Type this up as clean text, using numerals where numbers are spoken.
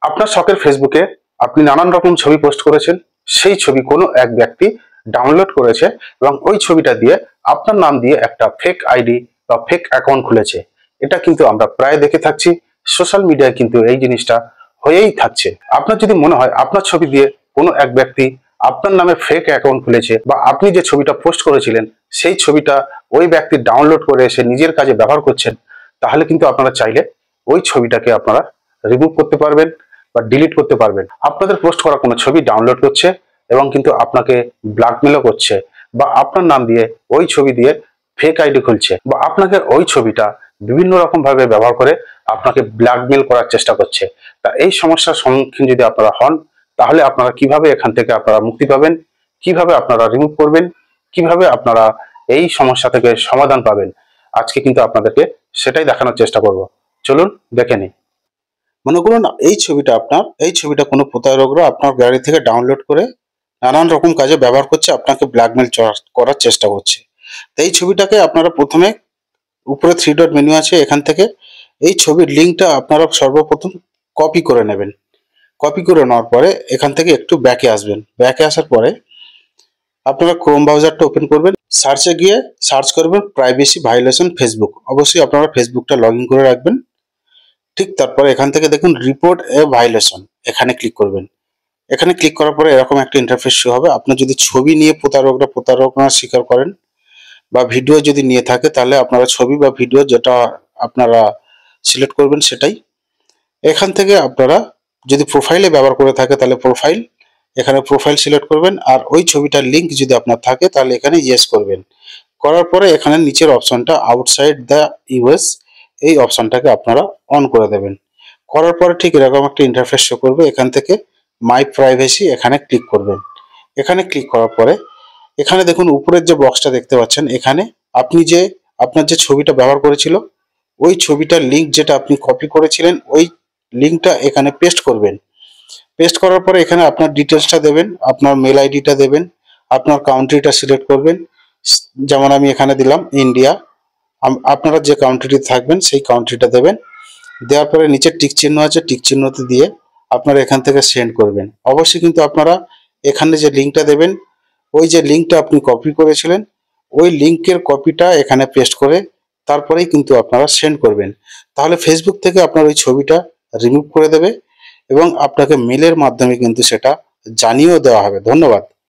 আপনার শখের ফেসবুকে আপনি নানান রকম ছবি পোস্ট করেছেন। সেই ছবি কোনো এক ব্যক্তি ডাউনলোড করেছে এবং ওই ছবিটা দিয়ে আপনার নাম দিয়ে একটা ফেক আইডি বা ফেক অ্যাকাউন্ট খুলেছে। এটা কিন্তু আমরা প্রায় দেখে থাকছি। সোশ্যাল মিডিয়ায় কিন্তু এই জিনিসটা হয়েই থাকছে। আপনার যদি মনে হয় আপনার ছবি দিয়ে কোনো এক ব্যক্তি আপনার নামে ফেক অ্যাকাউন্ট খুলেছে বা আপনি যে ছবিটা পোস্ট করেছিলেন সেই ছবিটা ওই ব্যক্তি ডাউনলোড করে এসে নিজের কাজে ব্যবহার করছেন, তাহলে কিন্তু আপনারা চাইলে ওই ছবিটাকে আপনারা রিমুভ করতে পারবেন বা ডিলিট করতে পারবেন। আপনাদের পোস্ট করা কোনো ছবি ডাউনলোড করছে এবং কিন্তু আপনাকে ব্ল্যাকমেলও করছে বা আপনার নাম দিয়ে ওই ছবি দিয়ে ফেক আইডি খুলছে বা আপনাকে ওই ছবিটা বিভিন্ন রকম ভাবে ব্যবহার করে আপনাকে ব্ল্যাকমেল করার চেষ্টা করছে। তা এই সমস্যার সম্মুখীন যদি আপনারা হন, তাহলে আপনারা কিভাবে এখান থেকে আপনারা মুক্তি পাবেন, কিভাবে আপনারা রিমুভ করবেন, কিভাবে আপনারা এই সমস্যা থেকে সমাধান পাবেন, আজকে কিন্তু আপনাদেরকে সেটাই দেখানোর চেষ্টা করব। চলুন দেখে নিই। মনে করুন এই ছবিটা কোনো প্রতারকরা আপনার গ্যালারি থেকে ডাউনলোড করে নানান রকম কাজে ব্যবহার করছে, আপনাকে ব্ল্যাকমেল করার চেষ্টা করছে। তো এই ছবিটাকে আপনারা প্রথমে উপরে 3 ডট মেনু আছে, এখান থেকে এই ছবির লিঙ্কটা আপনারা সর্বপ্রথম কপি করে নেবেন। কপি করে নেওয়ার পরে এখান থেকে একটু ব্যাকে আসবেন। ব্যাকে আসার পরে আপনারা ক্রোম ব্রাউজারটা ওপেন করবেন। সার্চে গিয়ে সার্চ করবেন প্রাইভেসি ভায়োলেশন ফেসবুক। অবশ্যই আপনারা ফেসবুকটা লগ ইন করে রাখবেন। ঠিক তারপরে এখান থেকে দেখুন রিপোর্ট এ ভায়োলেশন, এখানে ক্লিক করবেন। এখানে ক্লিক করার পরে এরকম একটা ইন্টারফেস শো হবে। আপনার যদি ছবি নিয়ে প্রতারণা স্বীকার করেন বা ভিডিও যদি নিয়ে থাকে, তাহলে আপনারা ছবি বা ভিডিও যেটা আপনারা সিলেক্ট করবেন সেটাই। এখান থেকে আপনারা যদি প্রোফাইলে ব্যবহার করে থাকে তাহলে প্রোফাইল, এখানে প্রোফাইল সিলেক্ট করবেন। আর ওই ছবিটার লিঙ্ক যদি আপনার থাকে তাহলে এখানে ইয়েস করবেন। করার পরে এখানে নিচের অপশনটা আউটসাইড দ্য ইউএস, এই অপশনটাকে আপনারা অন করে দেবেন। করার পরে ঠিক এরকম একটা ইন্টারফেস শো করবে। এখান থেকে মাই প্রাইভেসি এখানে ক্লিক করবেন। এখানে ক্লিক করার পরে এখানে দেখুন উপরের যে বক্সটা দেখতে পাচ্ছেন, এখানে আপনার যে ছবিটা ব্যবহার করেছিল ওই ছবিটার লিঙ্ক যেটা আপনি কপি করেছিলেন ওই লিঙ্কটা এখানে পেস্ট করবেন। পেস্ট করার পরে এখানে আপনার ডিটেলসটা দেবেন, আপনার মেল আইডিটা দেবেন, আপনার কান্ট্রিটা সিলেক্ট করবেন। যেমন আমি এখানে দিলাম ইন্ডিয়া। আপনারা যে কান্ট্রিতে থাকবেন সেই কান্ট্রিটা দেবেন। দেওয়ার পরে নিচে টিক চিহ্ন আছে, টিক চিহ্নতে দিয়ে আপনারা এখান থেকে সেন্ড করবেন। অবশ্যই কিন্তু আপনারা এখানে যে লিঙ্কটা দেবেন, ওই যে লিঙ্কটা আপনি কপি করেছিলেন ওই লিঙ্কের কপিটা এখানে পেস্ট করে তারপরেই কিন্তু আপনারা সেন্ড করবেন। তাহলে ফেসবুক থেকে আপনার ওই ছবিটা রিমুভ করে দেবে এবং আপনাকে মেলের মাধ্যমে কিন্তু সেটা জানিয়েও দেওয়া হবে। ধন্যবাদ।